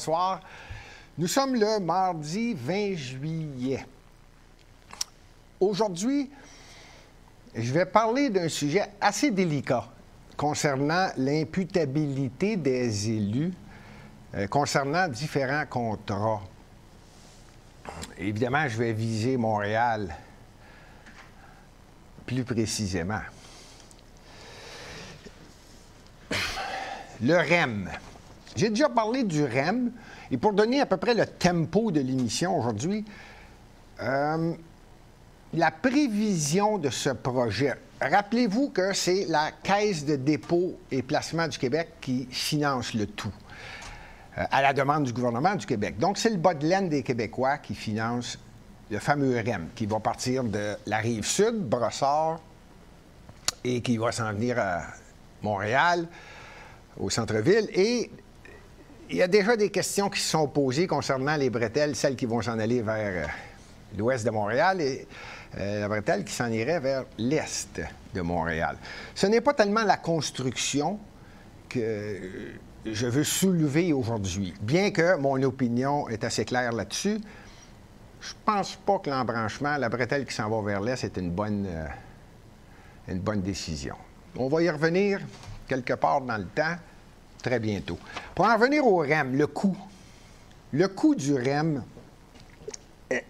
bonsoir. Nous sommes le mardi 20 juillet. Aujourd'hui, je vais parler d'un sujet assez délicat concernant l'imputabilité des élus, concernant différents contrats. Évidemment, je vais viser Montréal plus précisément. Le REM. J'ai déjà parlé du REM, et pour donner à peu près le tempo de l'émission aujourd'hui, la prévision de ce projet. Rappelez-vous que c'est la Caisse de dépôt et placement du Québec qui finance le tout, à la demande du gouvernement du Québec. Donc, c'est le bas de laine des Québécois qui finance le fameux REM, qui va partir de la Rive-Sud, Brossard, et qui va s'en venir à Montréal, au centre-ville. Et il y a déjà des questions qui se sont posées concernant les bretelles, celles qui vont s'en aller vers l'ouest de Montréal et la bretelle qui s'en irait vers l'est de Montréal. Ce n'est pas tellement la construction que je veux soulever aujourd'hui. Bien que mon opinion est assez claire là-dessus, je ne pense pas que l'embranchement, la bretelle qui s'en va vers l'est, est une bonne décision. On va y revenir quelque part dans le temps, très bientôt. Pour en revenir au REM, le coût. Le coût du REM,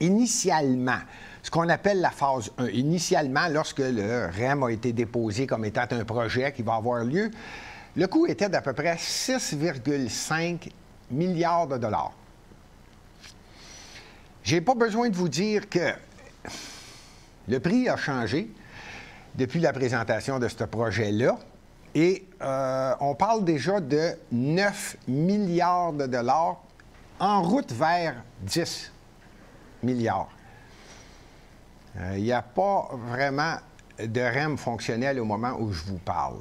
initialement, ce qu'on appelle la phase 1, initialement, lorsque le REM a été déposé comme étant un projet qui va avoir lieu, le coût était d'à peu près 6,5 milliards de dollars. Je n'ai pas besoin de vous dire que le prix a changé depuis la présentation de ce projet-là. Et on parle déjà de 9 milliards de dollars en route vers 10 milliards. Il n'y a pas vraiment de REM fonctionnel au moment où je vous parle.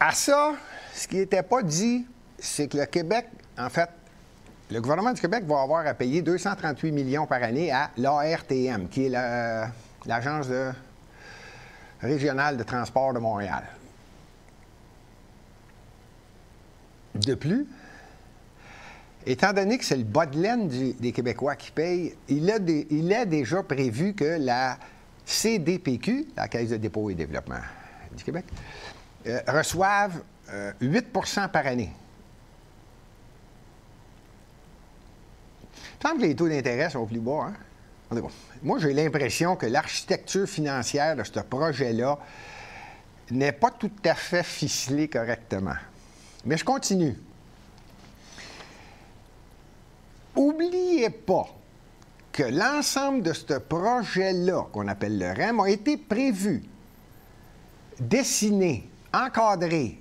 À ça, ce qui n'était pas dit, c'est que le Québec, en fait, le gouvernement du Québec va avoir à payer 238 millions par année à l'ARTM, qui est l'Agence régionale de transport de Montréal. De plus, étant donné que c'est le bas de laine des Québécois qui payent, il est déjà prévu que la CDPQ, la Caisse de dépôt et développement du Québec, reçoive 8 % par année. Il semble que les taux d'intérêt sont plus bas, hein? Moi, j'ai l'impression que l'architecture financière de ce projet-là n'est pas tout à fait ficelée correctement. Mais je continue. N'oubliez pas que l'ensemble de ce projet-là, qu'on appelle le REM, a été prévu, dessiné, encadré,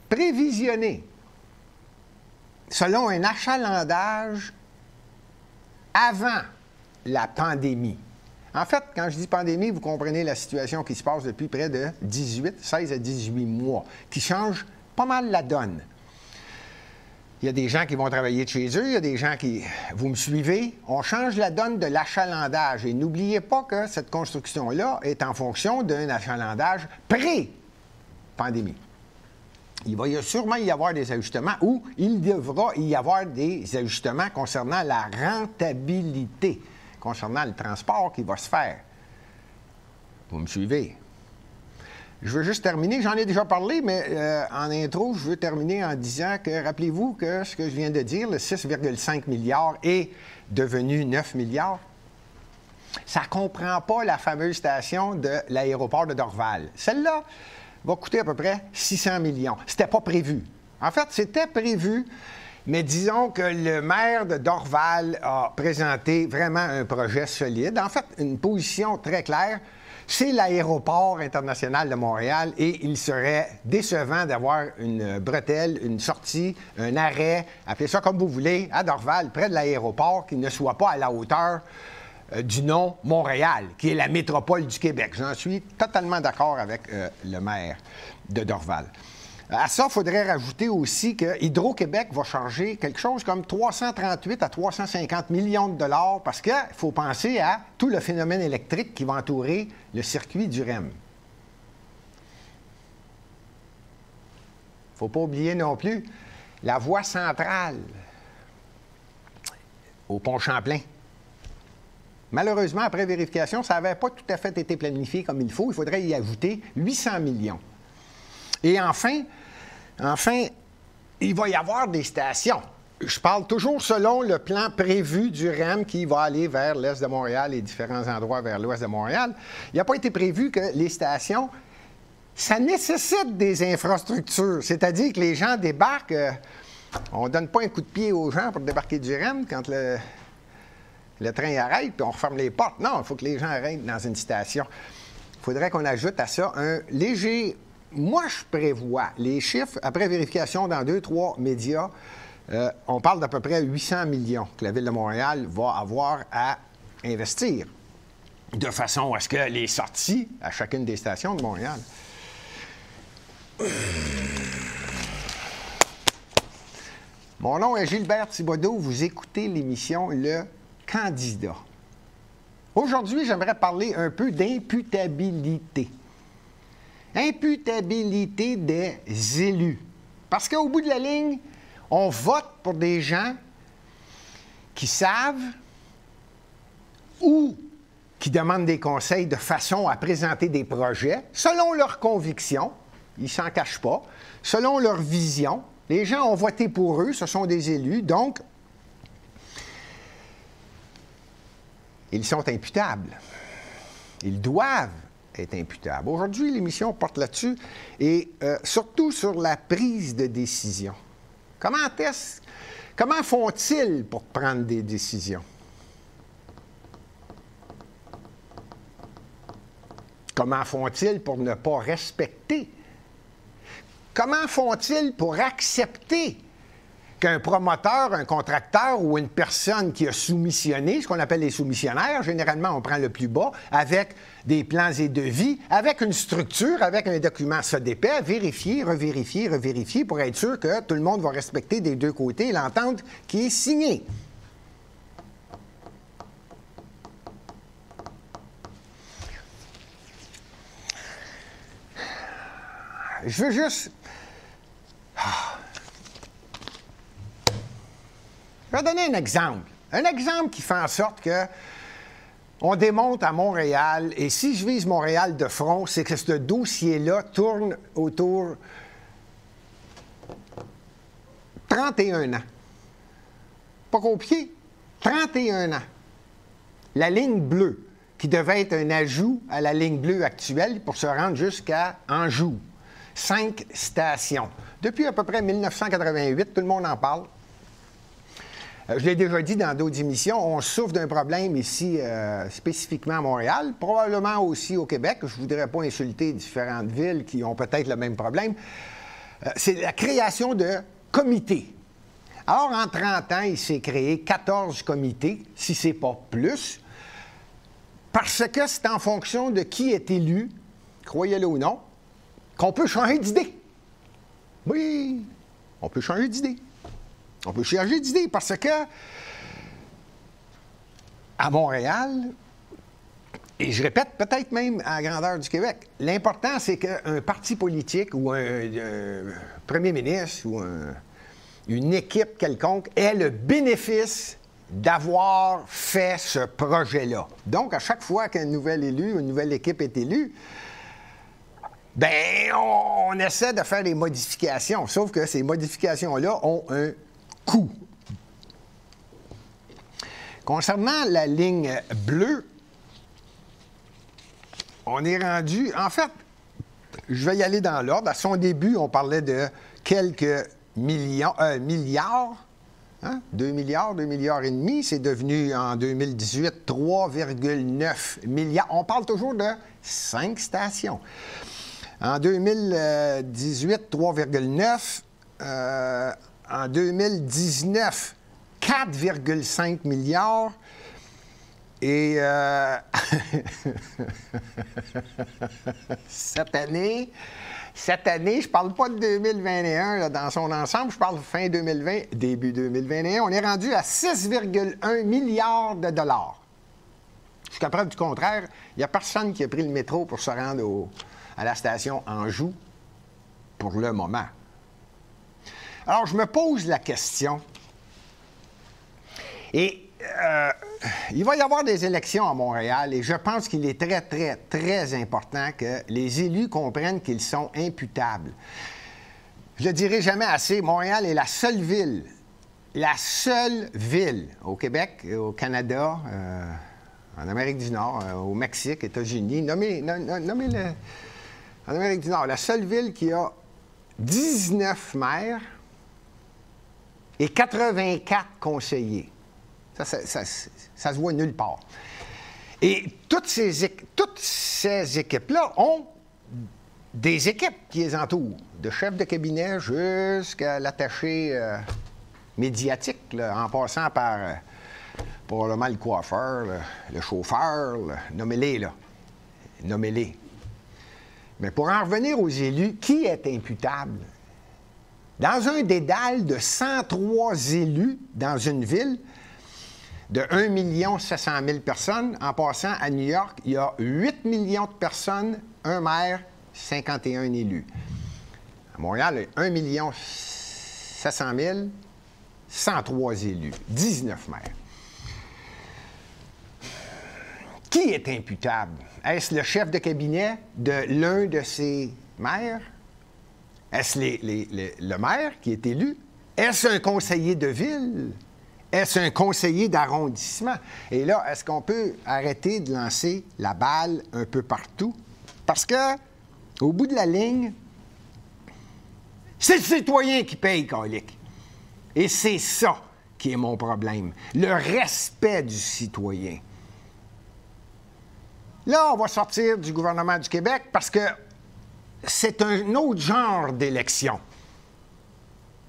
prévisionné, selon un achalandage avant la pandémie. En fait, quand je dis pandémie, vous comprenez la situation qui se passe depuis près de 16 à 18 mois, qui change pas mal la donne. Il y a des gens qui vont travailler de chez eux, il y a des gens qui... Vous me suivez? On change la donne de l'achalandage. Et n'oubliez pas que cette construction-là est en fonction d'un achalandage pré-pandémie. Il va sûrement y avoir des ajustements ou il devra y avoir des ajustements concernant la rentabilité, concernant le transport qui va se faire. Vous me suivez? Je veux juste terminer, j'en ai déjà parlé, mais en intro, je veux terminer en disant que, rappelez-vous que ce que je viens de dire, le 6,5 milliards est devenu 9 milliards. Ça ne comprend pas la fameuse station de l'aéroport de Dorval. Celle-là va coûter à peu près 600 millions. C'était pas prévu. En fait, c'était prévu, mais disons que le maire de Dorval a présenté vraiment un projet solide. En fait, une position très claire. C'est l'aéroport international de Montréal et il serait décevant d'avoir une bretelle, une sortie, un arrêt, appelez ça comme vous voulez, à Dorval, près de l'aéroport, qui ne soit pas à la hauteur du nom Montréal, qui est la métropole du Québec. J'en suis totalement d'accord avec le maire de Dorval. À ça, il faudrait rajouter aussi que Hydro-Québec va charger quelque chose comme 338 à 350 millions de dollars parce qu'il faut penser à tout le phénomène électrique qui va entourer le circuit du REM. ne faut pas oublier non plus la voie centrale au pont Champlain. Malheureusement, après vérification, ça n'avait pas tout à fait été planifié comme il faut. Il faudrait y ajouter 800 millions. Et enfin, il va y avoir des stations. Je parle toujours selon le plan prévu du REM qui va aller vers l'est de Montréal et différents endroits vers l'ouest de Montréal. Il n'a pas été prévu que les stations, ça nécessite des infrastructures. C'est-à-dire que les gens débarquent, on ne donne pas un coup de pied aux gens pour débarquer du REM quand le train arrête, puis on referme les portes. Non, il faut que les gens arrêtent dans une station. Il faudrait qu'on ajoute à ça un léger... Moi, je prévois les chiffres, après vérification dans 2-3 médias, on parle d'à peu près 800 millions que la Ville de Montréal va avoir à investir, de façon à ce que les sorties à chacune des stations de Montréal... Mon nom est Gilbert Thibodeau. Vous écoutez l'émission Le Candidat. Aujourd'hui, j'aimerais parler un peu d'imputabilité. Imputabilité des élus. Parce qu'au bout de la ligne, on vote pour des gens qui savent ou qui demandent des conseils de façon à présenter des projets selon leurs convictions. Ils ne s'en cachent pas. Selon leur vision. Les gens ont voté pour eux, ce sont des élus, donc ils sont imputables. Ils doivent être imputables. Aujourd'hui, l'émission porte là-dessus et surtout sur la prise de décision. Comment font-ils pour prendre des décisions? Comment font-ils pour ne pas respecter? Comment font-ils pour accepter qu'un promoteur, un contracteur ou une personne qui a soumissionné, ce qu'on appelle les soumissionnaires, généralement on prend le plus bas, avec des plans et devis, avec une structure, avec un document SODEPE, vérifier, revérifier, revérifier pour être sûr que tout le monde va respecter des deux côtés l'entente qui est signée. Je veux juste... Je vais donner un exemple. Un exemple qui fait en sorte que on démonte à Montréal, et si je vise Montréal de front, c'est que ce dossier-là tourne autour 31 ans. Pas compliqué. 31 ans. La ligne bleue, qui devait être un ajout à la ligne bleue actuelle pour se rendre jusqu'à Anjou. 5 stations. Depuis à peu près 1988, tout le monde en parle. Je l'ai déjà dit dans d'autres émissions, on souffre d'un problème ici, spécifiquement à Montréal, probablement aussi au Québec. Je ne voudrais pas insulter différentes villes qui ont peut-être le même problème. C'est la création de comités. Alors, en 30 ans, il s'est créé 14 comités, si ce n'est pas plus, parce que c'est en fonction de qui est élu, croyez-le ou non, qu'on peut changer d'idée. Oui, on peut changer d'idée. On peut changer d'idée parce que à Montréal, et je répète, peut-être même à la grandeur du Québec, l'important, c'est qu'un parti politique ou un premier ministre ou une équipe quelconque ait le bénéfice d'avoir fait ce projet-là. Donc, à chaque fois qu'un nouvel élu, une nouvelle équipe est élue, bien, on essaie de faire des modifications, sauf que ces modifications-là ont un coût. Concernant la ligne bleue, on est rendu... En fait, je vais y aller dans l'ordre. À son début, on parlait de quelques milliards. 2 milliards, 2 milliards et demi. C'est devenu, en 2018, 3,9 milliards. On parle toujours de 5 stations. En 2018, 3,9. En 2019, 4,5 milliards. Et cette année, je ne parle pas de 2021 là, dans son ensemble, je parle de fin 2020, début 2021, on est rendu à 6,1 milliards de dollars. Jusqu'à preuve du contraire, il n'y a personne qui a pris le métro pour se rendre à la station Anjou pour le moment. Alors, je me pose la question, et il va y avoir des élections à Montréal, et je pense qu'il est très, très, très important que les élus comprennent qu'ils sont imputables. Je ne le dirai jamais assez, Montréal est la seule ville au Québec, au Canada, en Amérique du Nord, au Mexique, États-Unis, nommez-le, en Amérique du Nord, la seule ville qui a 19 maires et 84 conseillers. Ça se voit nulle part. Et toutes ces équipes-là ont des équipes qui les entourent, de chef de cabinet jusqu'à l'attaché médiatique, là, en passant par probablement le coiffeur, le chauffeur, nommez-les, là. Nommez-les. Mais pour en revenir aux élus, qui est imputable? Dans un dédale de 103 élus dans une ville de 1 700 000 personnes, en passant à New York, il y a 8 millions de personnes, un maire, 51 élus. À Montréal, 1 700 000, 103 élus, 19 maires. Qui est imputable? Est-ce le chef de cabinet de l'un de ces maires? Est-ce le maire qui est élu? Est-ce un conseiller de ville? Est-ce un conseiller d'arrondissement? Et là, est-ce qu'on peut arrêter de lancer la balle un peu partout? Parce que, au bout de la ligne, c'est le citoyen qui paye, colique. Et c'est ça qui est mon problème. Le respect du citoyen. Là, on va sortir du gouvernement du Québec parce que c'est un autre genre d'élection.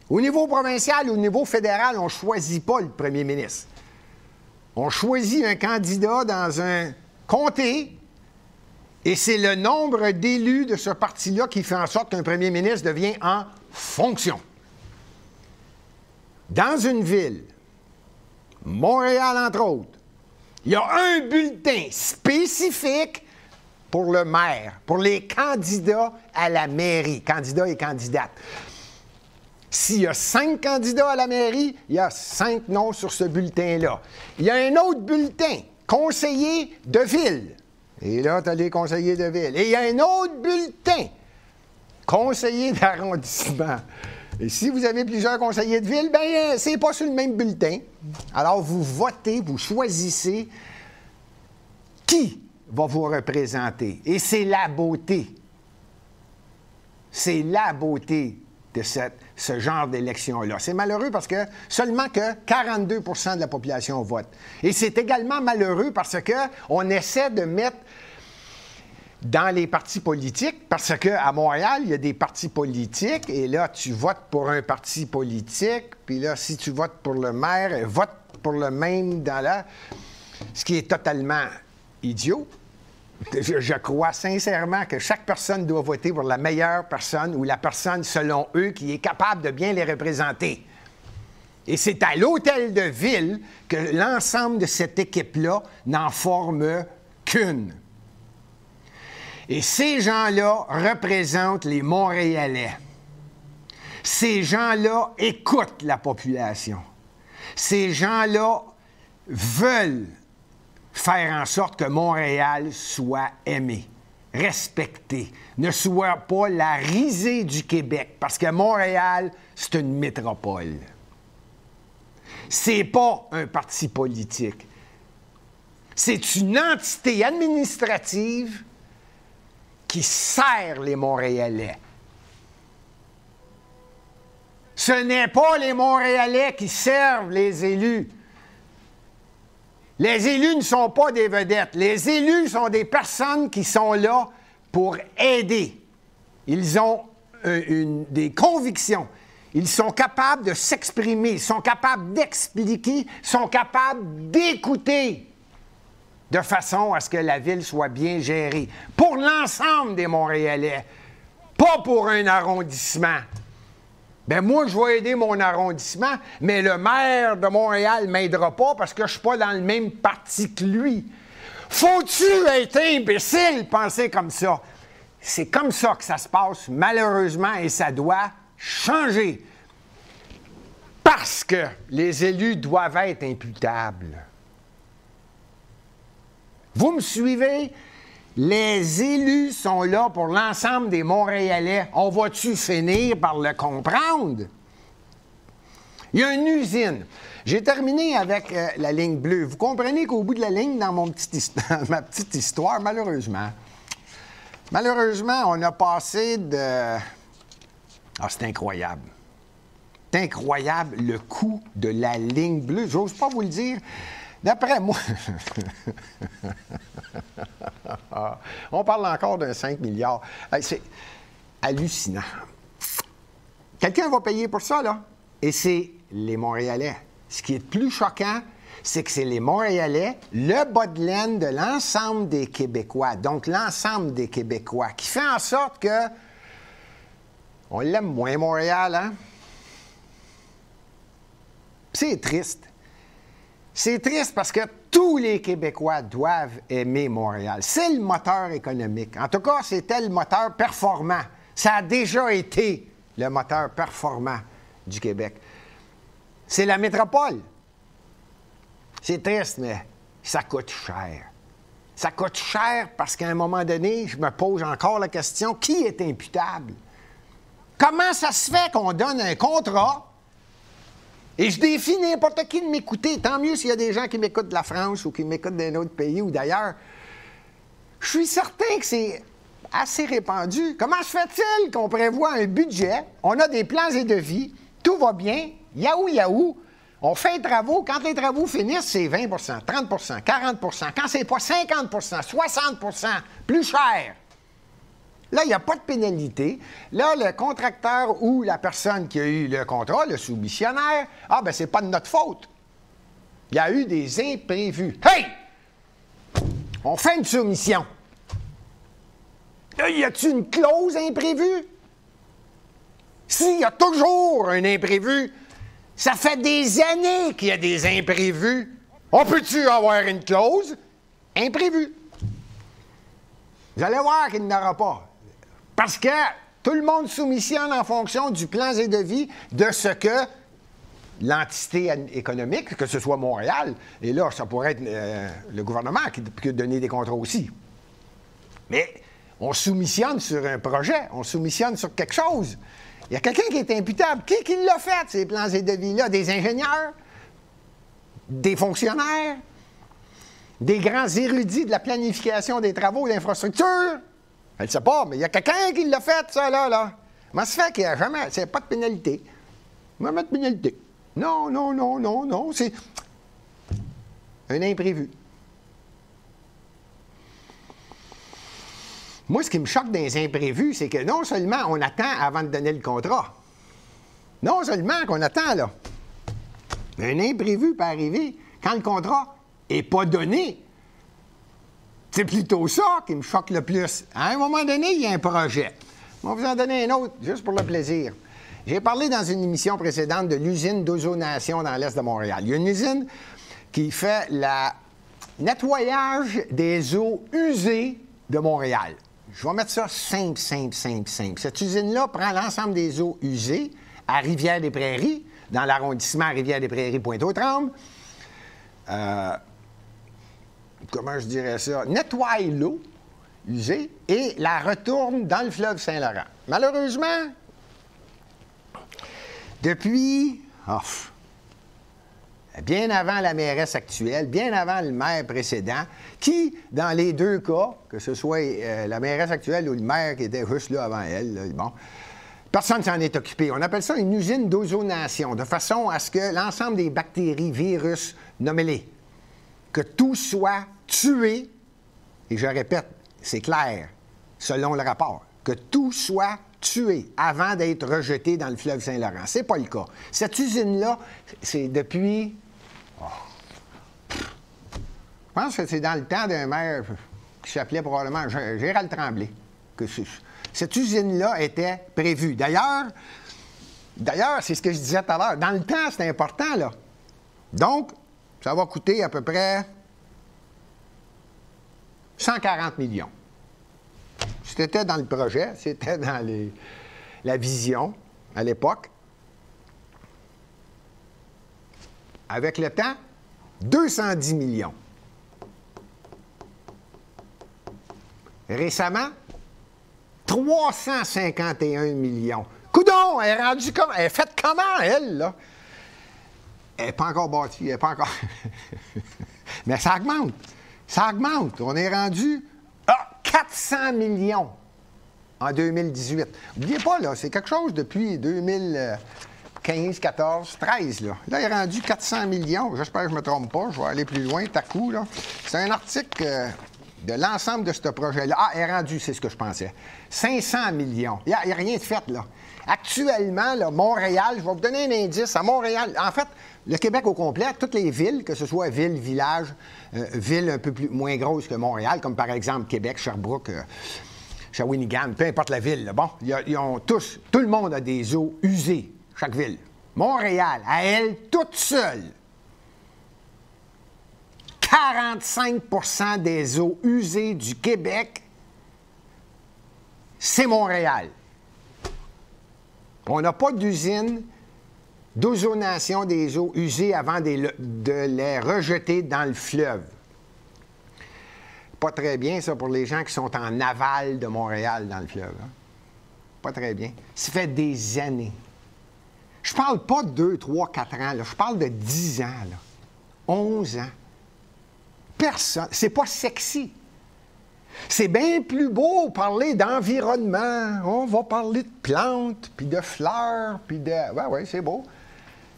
Au niveau provincial, au niveau fédéral, on ne choisit pas le premier ministre. On choisit un candidat dans un comté et c'est le nombre d'élus de ce parti-là qui fait en sorte qu'un premier ministre devient en fonction. Dans une ville, Montréal entre autres, il y a un bulletin spécifique pour le maire, pour les candidats à la mairie, candidats et candidates. S'il y a 5 candidats à la mairie, il y a 5 noms sur ce bulletin-là. Il y a un autre bulletin, conseiller de ville. Et là, tu as les conseillers de ville. Et il y a un autre bulletin, conseiller d'arrondissement. Et si vous avez plusieurs conseillers de ville, bien, c'est pas sur le même bulletin. Alors, vous votez, vous choisissez qui va vous représenter. Et c'est la beauté. C'est la beauté de ce genre d'élection-là. C'est malheureux parce que seulement que 42 % de la population vote. Et c'est également malheureux parce qu'on essaie de mettre dans les partis politiques, parce qu'à Montréal, il y a des partis politiques, et là, tu votes pour un parti politique, puis là, si tu votes pour le maire, vote pour le même dans la... Ce qui est totalement idiot. Je crois sincèrement que chaque personne doit voter pour la meilleure personne ou la personne, selon eux, qui est capable de bien les représenter. Et c'est à l'hôtel de ville que l'ensemble de cette équipe-là n'en forme qu'une. Et ces gens-là représentent les Montréalais. Ces gens-là écoutent la population. Ces gens-là veulent faire en sorte que Montréal soit aimé, respecté, ne soit pas la risée du Québec, parce que Montréal, c'est une métropole. C'est pas un parti politique. C'est une entité administrative qui sert les Montréalais. Ce n'est pas les Montréalais qui servent les élus. Les élus ne sont pas des vedettes. Les élus sont des personnes qui sont là pour aider. Ils ont des convictions. Ils sont capables de s'exprimer, ils sont capables d'expliquer, ils sont capables d'écouter de façon à ce que la ville soit bien gérée. Pour l'ensemble des Montréalais, pas pour un arrondissement. Bien, moi, je vais aider mon arrondissement, mais le maire de Montréal ne m'aidera pas parce que je ne suis pas dans le même parti que lui. Faut-tu être imbécile, penser comme ça? C'est comme ça que ça se passe, malheureusement, et ça doit changer. parce que les élus doivent être imputables. Vous me suivez? Les élus sont là pour l'ensemble des Montréalais. On va-tu finir par le comprendre? Il y a une usine. J'ai terminé avec la ligne bleue. Vous comprenez qu'au bout de la ligne, dans ma petite histoire, malheureusement, on a passé de... Ah, c'est incroyable. C'est incroyable le coût de la ligne bleue. J'ose pas vous le dire. D'après moi, on parle encore d'un 5 milliards. C'est hallucinant. Quelqu'un va payer pour ça, là. Et c'est les Montréalais. Ce qui est plus choquant, c'est que c'est les Montréalais, le bas de laine de l'ensemble des Québécois, donc l'ensemble des Québécois, qui fait en sorte que on l'aime moins, Montréal, hein? C'est triste. C'est triste parce que tous les Québécois doivent aimer Montréal. C'est le moteur économique. En tout cas, c'était le moteur performant. Ça a déjà été le moteur performant du Québec. C'est la métropole. C'est triste, mais ça coûte cher. Ça coûte cher parce qu'à un moment donné, je me pose encore la question, qui est imputable? Comment ça se fait qu'on donne un contrat et je défie n'importe qui de m'écouter? Tant mieux s'il y a des gens qui m'écoutent de la France ou qui m'écoutent d'un autre pays ou d'ailleurs. Je suis certain que c'est assez répandu. Comment se fait-il qu'on prévoit un budget, on a des plans et devis, tout va bien, yaou, on fait les travaux, quand les travaux finissent, c'est 20 30 40 quand c'est pas 50 60 plus cher. Là, il n'y a pas de pénalité. Là, le contracteur ou la personne qui a eu le contrat, le soumissionnaire, ah ben c'est pas de notre faute. Il y a eu des imprévus. Hey! On fait une soumission. Là, y a-t-il une clause imprévue? S'il y a toujours un imprévu, ça fait des années qu'il y a des imprévus. On peut-tu avoir une clause imprévue? Vous allez voir qu'il n'y en aura pas. Parce que tout le monde soumissionne en fonction du plan et devis de ce que l'entité économique, que ce soit Montréal, et là, ça pourrait être le gouvernement qui peut donner des contrats aussi. Mais on soumissionne sur un projet, on soumissionne sur quelque chose. Il y a quelqu'un qui est imputable. Qui l'a fait, ces plans et devis-là? Des ingénieurs? Des fonctionnaires? Des grands érudits de la planification des travaux d'infrastructure? Je ne sais pas, mais il y a quelqu'un qui l'a fait, ça, là. Comment ça se fait qu'il n'y a jamais... C'est pas de pénalité. On va mettre de pénalité. Non. C'est un imprévu. Moi, ce qui me choque dans les imprévus, c'est que non seulement on attend avant de donner le contrat, non seulement qu'on attend, là, un imprévu peut arriver quand le contrat n'est pas donné. C'est plutôt ça qui me choque le plus. À un moment donné, il y a un projet. On va vous en donner un autre, juste pour le plaisir. J'ai parlé dans une émission précédente de l'usine d'ozonation dans l'est de Montréal. Il y a une usine qui fait le nettoyage des eaux usées de Montréal. Je vais mettre ça simple. Cette usine-là prend l'ensemble des eaux usées à Rivière-des-Prairies, dans l'arrondissement Rivière-des-Prairies, Pointe-aux-Trembles. Comment je dirais ça? Nettoie l'eau usée et la retourne dans le fleuve Saint-Laurent. Malheureusement, depuis... bien avant la mairesse actuelle, bien avant le maire précédent, qui, dans les deux cas, que ce soit la mairesse actuelle ou le maire qui était juste là avant elle, là, bon, personne ne s'en est occupé. On appelle ça une usine d'ozonation, de façon à ce que l'ensemble des bactéries, virus, nommez-les, que tout soit tué, et je répète, c'est clair, selon le rapport, que tout soit tué avant d'être rejeté dans le fleuve Saint-Laurent. C'est pas le cas. Cette usine-là, c'est depuis... Je pense que c'est dans le temps d'un maire qui s'appelait probablement Gérald Tremblay. Que cette usine-là était prévue. D'ailleurs, c'est ce que je disais tout à l'heure. Dans le temps, c'est important, là. Donc, ça va coûter à peu près 140 millions. C'était dans le projet, c'était dans la vision à l'époque. avec le temps, 210 millions. Récemment, 351 millions. Coudon, elle est rendue comme... Elle est faite comment, elle, là? Elle n'est pas encore bâtie, elle n'est pas encore... Mais ça augmente. Ça augmente. On est rendu à 400 millions en 2018. N'oubliez pas, là, c'est quelque chose depuis 2015, 14, 13, là. Là, il est rendu 400 millions. J'espère que je ne me trompe pas. Je vais aller plus loin, tout à coup, là. C'est un article de l'ensemble de ce projet-là. Ah, il est rendu, c'est ce que je pensais. 500 millions. Il n'y a rien de fait, là. Actuellement, là, Montréal, je vais vous donner un indice. À Montréal, en fait, le Québec au complet, toutes les villes, que ce soit villes, villages, villes un peu moins grosses que Montréal, comme par exemple Québec, Sherbrooke, Shawinigan, peu importe la ville, là, bon, ils ont tous, tout le monde a des eaux usées, chaque ville. Montréal, à elle, toute seule, 45 des eaux usées du Québec, c'est Montréal. On n'a pas d'usine d'ozonation des eaux usées avant de les rejeter dans le fleuve. Pas très bien, ça, pour les gens qui sont en aval de Montréal dans le fleuve. Hein? Pas très bien. Ça fait des années. Je parle pas de 2, 3, 4 ans. Là. Je parle de 10 ans. Là. 11 ans. Personne. C'est pas sexy. C'est bien plus beau parler d'environnement. On va parler de plantes, puis de fleurs, puis de... Oui, c'est beau.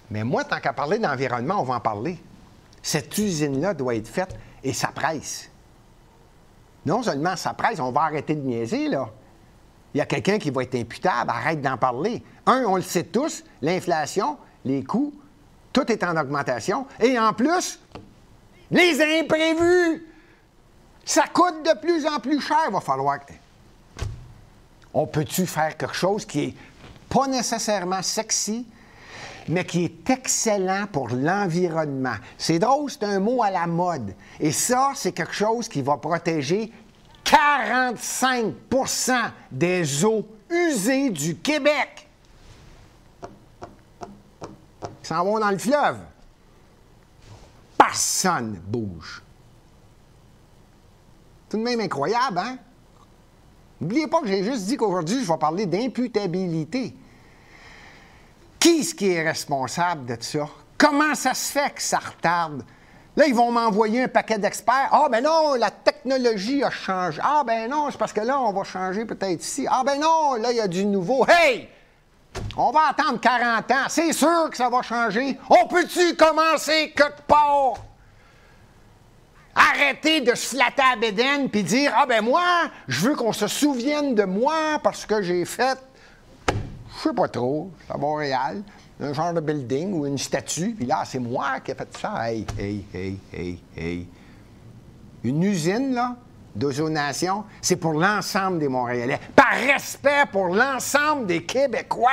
Mais moi, tant qu'à parler d'environnement, on va en parler. Cette usine-là doit être faite et ça presse. Non seulement ça presse, on va arrêter de niaiser, là. Il y a quelqu'un qui va être imputable, arrête d'en parler. On le sait tous, l'inflation, les coûts, tout est en augmentation. Et en plus, les imprévus! Ça coûte de plus en plus cher. Il va falloir... On peut-tu faire quelque chose qui est pas nécessairement sexy, mais qui est excellent pour l'environnement? C'est drôle, c'est un mot à la mode. Et ça, c'est quelque chose qui va protéger 45 des eaux usées du Québec. Ils s'en vont dans le fleuve. Personne ne bouge. Tout de même incroyable, hein? N'oubliez pas que j'ai juste dit qu'aujourd'hui, je vais parler d'imputabilité. Qui est-ce qui est responsable de ça? Comment ça se fait que ça retarde? Là, ils vont m'envoyer un paquet d'experts. Ah, ben non, la technologie a changé. Ah, ben non, c'est parce que là, on va changer peut-être ici. Ah, ben non, là, il y a du nouveau. Hey! On va attendre 40 ans. C'est sûr que ça va changer. On peut-tu commencer quelque part? Arrêtez de se flatter à bédaine puis dire « Ah ben moi, je veux qu'on se souvienne de moi parce que j'ai fait, je sais pas trop, à Montréal, un genre de building ou une statue, puis là, c'est moi qui ai fait ça. Hey. Une usine, là, d'ozonation, c'est pour l'ensemble des Montréalais. Par respect pour l'ensemble des Québécois.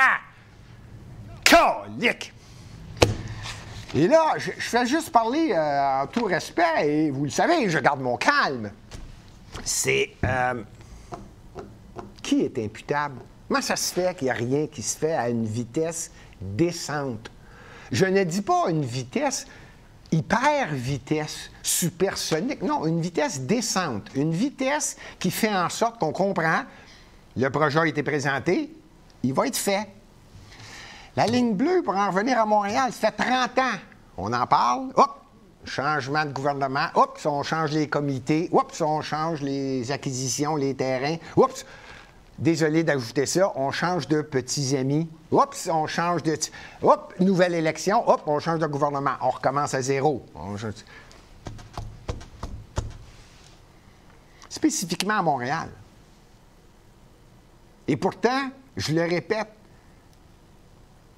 Calique! Et là, je fais juste parler en tout respect, et vous le savez, je garde mon calme. C'est... qui est imputable? Comment ça se fait qu'il n'y a rien qui se fait à une vitesse décente? Je ne dis pas une vitesse, hyper vitesse, supersonique. Non, une vitesse décente. Une vitesse qui fait en sorte qu'on comprend, le projet a été présenté, il va être fait. La ligne bleue, pour en revenir à Montréal, ça fait 30 ans. On en parle, hop, changement de gouvernement, hop, on change les comités, hop, on change les acquisitions, les terrains, oups, désolé d'ajouter ça, on change de petits amis, oups, on change de... Hop, nouvelle élection, hop, on change de gouvernement, on recommence à zéro. Spécifiquement à Montréal. Et pourtant, je le répète,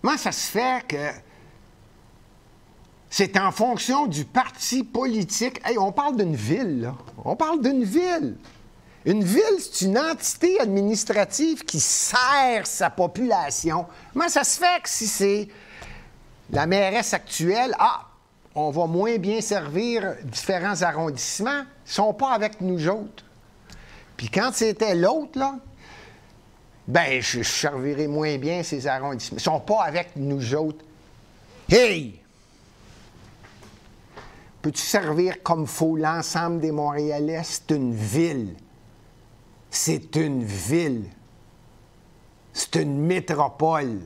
comment ça se fait que c'est en fonction du parti politique? Hey, on parle d'une ville, là. On parle d'une ville. Une ville, c'est une entité administrative qui sert sa population. Comment ça se fait que si c'est la mairesse actuelle, on va moins bien servir différents arrondissements, ils ne sont pas avec nous autres. Puis quand c'était l'autre, là, ben, je servirai moins bien ces arrondissements. Ils ne sont pas avec nous autres. Hey! Peux-tu servir comme faut l'ensemble des Montréalais? C'est une ville. C'est une ville. C'est une métropole.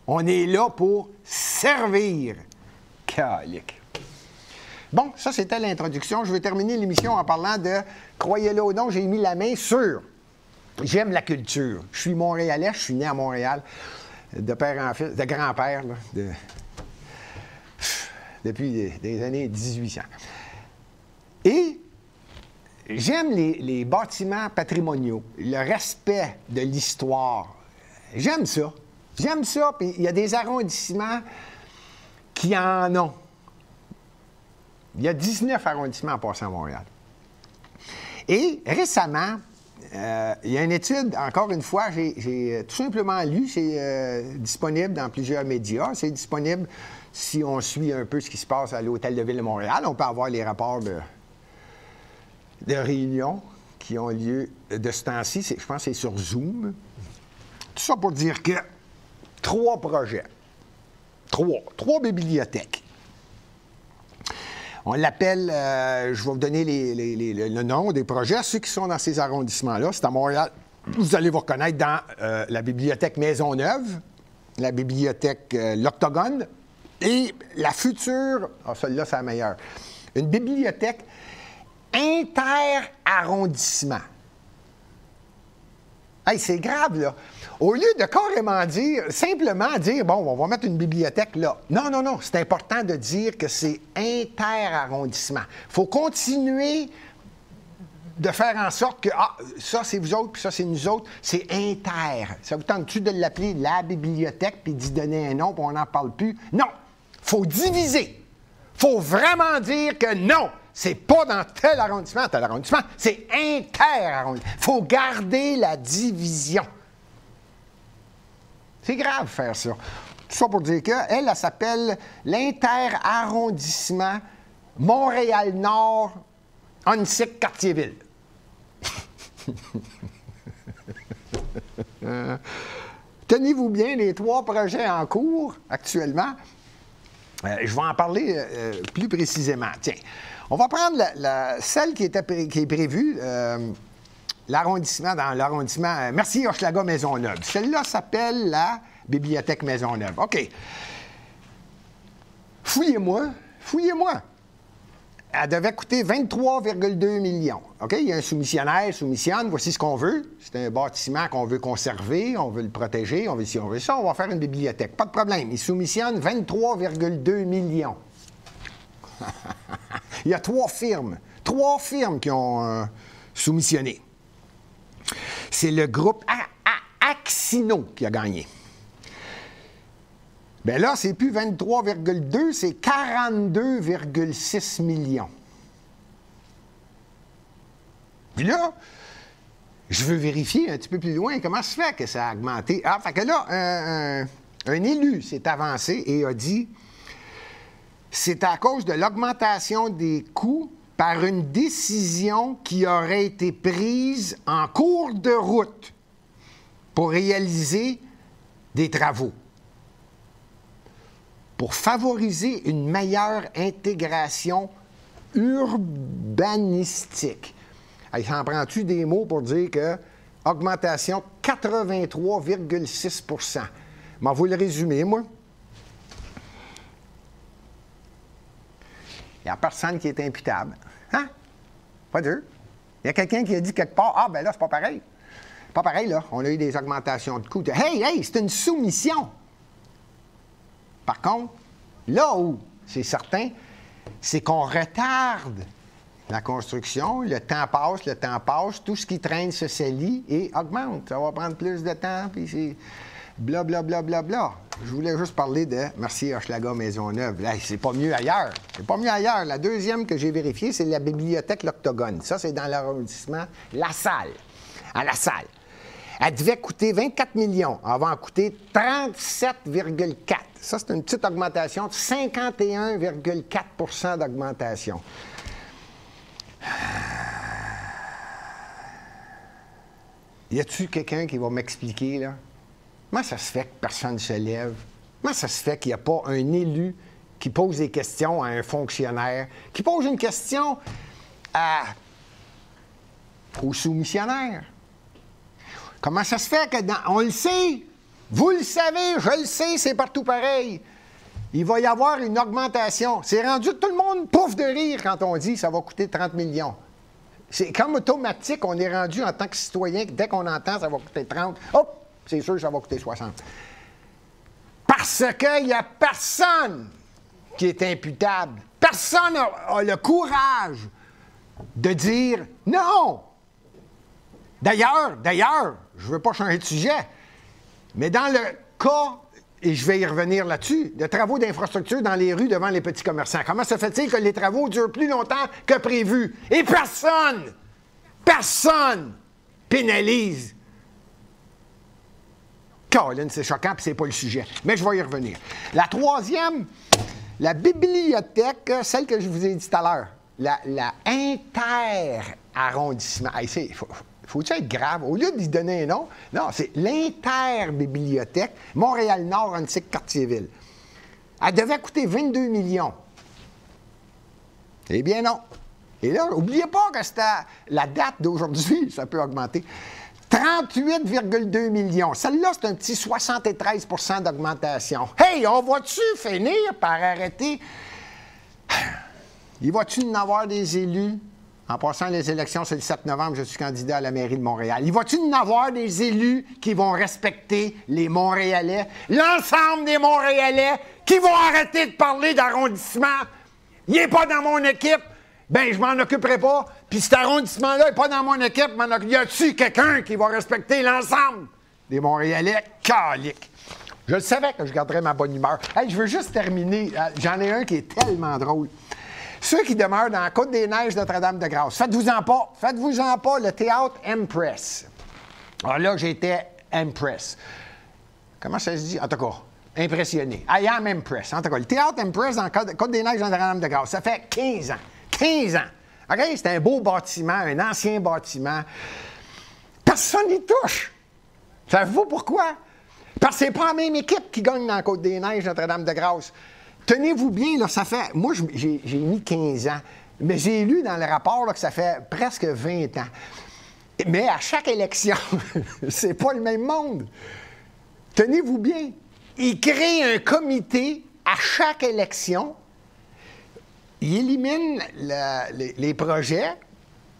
On est là pour servir. Calique. Bon, ça, c'était l'introduction. Je vais terminer l'émission en parlant de, croyez-le ou non, j'ai mis la main sur. J'aime la culture. Je suis Montréalais, je suis né à Montréal, de père en fils, de grand-père, là, depuis des années 1800. Et j'aime les bâtiments patrimoniaux, le respect de l'histoire. J'aime ça. J'aime ça, puis il y a des arrondissements qui en ont. Il y a 19 arrondissements en passant à Montréal. Et récemment, il y a une étude, encore une fois, j'ai tout simplement lu, c'est disponible dans plusieurs médias, c'est disponible si on suit un peu ce qui se passe à l'Hôtel de Ville de Montréal. On peut avoir les rapports de réunions qui ont lieu de ce temps-ci, je pense que c'est sur Zoom. Tout ça pour dire que 3 projets, 3 bibliothèques. On l'appelle, je vais vous donner le nom des projets, ceux qui sont dans ces arrondissements-là. C'est à Montréal. Vous allez vous reconnaître dans la bibliothèque Maisonneuve, la bibliothèque L'Octogone et la future, celle-là, c'est la meilleure, une bibliothèque inter-arrondissement. Hey, c'est grave, là. Au lieu de carrément dire, simplement dire, bon, on va mettre une bibliothèque là. Non, non, non. C'est important de dire que c'est inter-arrondissement. Il faut continuer de faire en sorte que, ça, c'est vous autres, puis ça, c'est nous autres. C'est inter. Ça vous tente-tu de l'appeler la bibliothèque, puis d'y donner un nom, puis on n'en parle plus? Non. Il faut diviser. Il faut vraiment dire que non. C'est pas dans tel arrondissement, c'est inter-arrondissement. Il faut garder la division. C'est grave faire ça. Tout ça pour dire qu'elle, elle s'appelle l'inter-arrondissement Montréal-Nord, Onsic-Cartierville. Tenez-vous bien, les 3 projets en cours actuellement. Je vais en parler plus précisément. Tiens. On va prendre celle qui est prévue, dans l'arrondissement Mercier-Hochelaga-Maisonneuve. Celle-là s'appelle la Bibliothèque Maisonneuve. OK. Fouillez-moi. Elle devait coûter 23,2 millions. OK? Il y a un soumissionnaire, soumissionne, voici ce qu'on veut. C'est un bâtiment qu'on veut conserver, on veut le protéger, si on veut ça, on va faire une bibliothèque. Pas de problème. Il soumissionne 23,2 millions. Il y a 3 firmes qui ont soumissionné. C'est le groupe Axino qui a gagné. Bien là, c'est plus 23,2, c'est 42,6 millions. Puis là, je veux vérifier un petit peu plus loin comment se fait que ça a augmenté. Fait que là, un élu s'est avancé et a dit c'est à cause de l'augmentation des coûts par une décision qui aurait été prise en cours de route pour réaliser des travaux, pour favoriser une meilleure intégration urbanistique. Hey, s'en prends-tu des mots pour dire que augmentation 83,6 %. Je vais vous le résumer, moi. Il n'y a personne qui est imputable. Hein? Pas dur. Il y a quelqu'un qui a dit quelque part, ben là, c'est pas pareil. Pas pareil, là. On a eu des augmentations de coûts. Hey, c'est une soumission. Par contre, là où c'est certain, c'est qu'on retarde la construction, le temps passe, tout ce qui traîne se salit et augmente. Ça va prendre plus de temps, puis c'est blablabla. Je voulais juste parler de Mercier-Hochelaga-Maisonneuve. Là, c'est pas mieux ailleurs. C'est pas mieux ailleurs. La deuxième que j'ai vérifiée, c'est la bibliothèque L'Octogone. Ça, c'est dans l'arrondissement La Salle. À La Salle. Elle devait coûter 24 millions. Elle va en coûter 37,4. Ça, c'est une petite augmentation de 51,4 % d'augmentation. Y a-t-il quelqu'un qui va m'expliquer, là? Comment ça se fait que personne ne se lève? Comment ça se fait qu'il n'y a pas un élu qui pose des questions à un fonctionnaire, qui pose une question aux soumissionnaires. Comment ça se fait que on le sait, vous le savez, je le sais, c'est partout pareil. Il va y avoir une augmentation. C'est rendu que tout le monde pouffe de rire quand on dit que ça va coûter 30 millions. C'est comme automatique, on est rendu en tant que citoyen, que dès qu'on entend ça va coûter 30, hop, c'est sûr que ça va coûter 60. Parce qu'il n'y a personne qui est imputable. Personne n'a le courage de dire non. D'ailleurs, je ne veux pas changer de sujet, mais dans le cas, et je vais y revenir là-dessus, de travaux d'infrastructure dans les rues devant les petits commerçants, comment se fait-il que les travaux durent plus longtemps que prévu? Et personne pénalise. Caroline, c'est choquant, puis c'est pas le sujet. Mais je vais y revenir. La troisième, la bibliothèque, celle que je vous ai dit tout à l'heure, la inter-arrondissement. Faut-tu être grave? Au lieu d'y donner un nom, non, c'est l'Interbibliothèque Montréal-Nord, Antique-Cartierville. Elle devait coûter 22 millions. Eh bien non. Et là, n'oubliez pas que c'était la date d'aujourd'hui, ça peut augmenter. 38,2 millions. Celle-là, c'est un petit 73 % d'augmentation. Hey, on va-tu finir par arrêter? Il va-tu en avoir des élus? En passant les élections, c'est le 7 novembre, je suis candidat à la mairie de Montréal. Il va-tu en avoir des élus qui vont respecter les Montréalais? L'ensemble des Montréalais qui vont arrêter de parler d'arrondissement? Il n'est pas dans mon équipe? Ben, je m'en occuperai pas. Puis cet arrondissement-là n'est pas dans mon équipe. Y a-tu quelqu'un qui va respecter l'ensemble des Montréalais? Calique. Je le savais que je garderais ma bonne humeur. Hey, je veux juste terminer. J'en ai un qui est tellement drôle. Ceux qui demeurent dans la Côte-des-Neiges Notre-Dame-de-Grâce, faites-vous-en pas, le théâtre Empress. Alors là, j'étais Empress. Comment ça se dit? En tout cas, impressionné. I am Empress. En tout cas, le théâtre Empress dans la Côte-des-Neiges Notre-Dame-de-Grâce, ça fait 15 ans. 15 ans. OK? C'est un beau bâtiment, un ancien bâtiment. Personne n'y touche. Savez-vous pourquoi? Parce que c'est pas la même équipe qui gagne dans la Côte-des-Neiges Notre-Dame-de-Grâce. Tenez-vous bien, là, ça fait... Moi, j'ai mis 15 ans, mais j'ai lu dans le rapport là, que ça fait presque 20 ans. Mais à chaque élection, c'est pas le même monde. Tenez-vous bien. Ils créent un comité à chaque élection. Ils éliminent les projets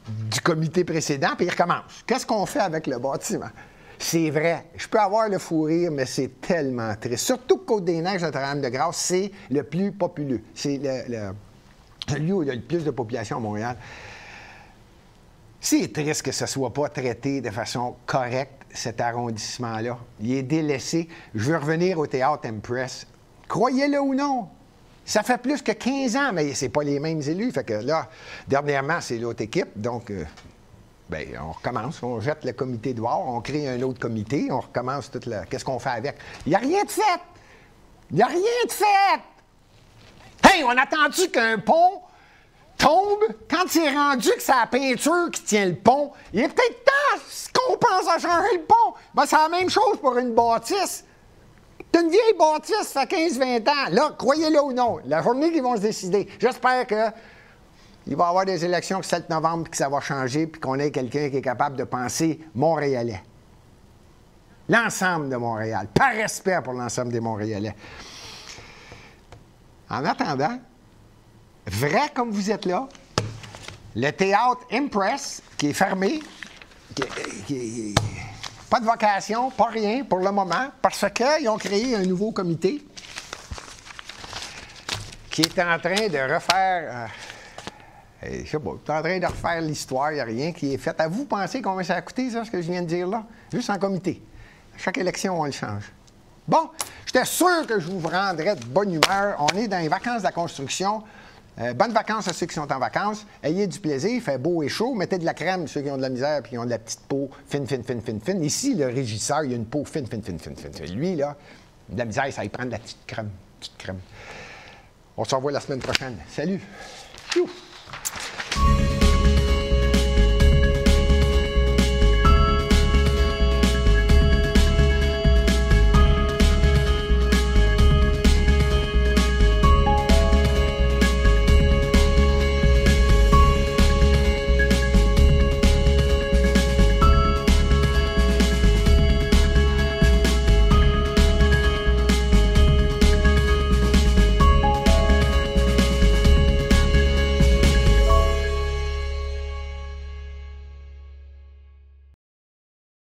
du comité précédent, puis ils recommencent. Qu'est-ce qu'on fait avec le bâtiment? C'est vrai. Je peux avoir le fou rire, mais c'est tellement triste. Surtout que Côte-des-Neiges, Notre-Dame-de-Grâce, c'est le plus populeux. C'est celui où il y a le plus de population à Montréal. C'est triste que ce ne soit pas traité de façon correcte, cet arrondissement-là. Il est délaissé. Je veux revenir au théâtre Empress. Croyez-le ou non, ça fait plus que 15 ans, mais ce n'est pas les mêmes élus. Fait que là, dernièrement, c'est l'autre équipe, donc... Bien, on recommence, on jette le comité dehors, on crée un autre comité, on recommence toute la... Qu'est-ce qu'on fait avec? Il n'y a rien de fait! Il n'y a rien de fait! Hey, on a attendu qu'un pont tombe. Quand c'est rendu que c'est la peinture qui tient le pont, il est peut-être temps qu'on pense à changer le pont. Ben, c'est la même chose pour une bâtisse. C'est une vieille bâtisse, ça fait 15-20 ans. Là, croyez-le ou non, la journée qu'ils vont se décider, j'espère que il va y avoir des élections le 7 novembre, puis que ça va changer, puis qu'on ait quelqu'un qui est capable de penser montréalais. L'ensemble de Montréal. Par respect pour l'ensemble des Montréalais. En attendant, vrai comme vous êtes là, le théâtre Empress, qui est fermé, pas de vocation, pas rien pour le moment, parce qu'ils ont créé un nouveau comité qui est en train de refaire... je sais pas, tu es en train de refaire l'histoire, il n'y a rien qui est fait. À vous penser combien ça a coûté, ça, ce que je viens de dire là? Juste en comité. À chaque élection, on le change. Bon, j'étais sûr que je vous rendrais de bonne humeur. On est dans les vacances de la construction. Bonnes vacances à ceux qui sont en vacances. Ayez du plaisir, il fait beau et chaud. Mettez de la crème, ceux qui ont de la misère puis qui ont de la petite peau fine. Ici, le régisseur, il a une peau fine. Lui, là, de la misère, ça y prend de la petite crème. On se revoit la semaine prochaine. Salut! Pfiou!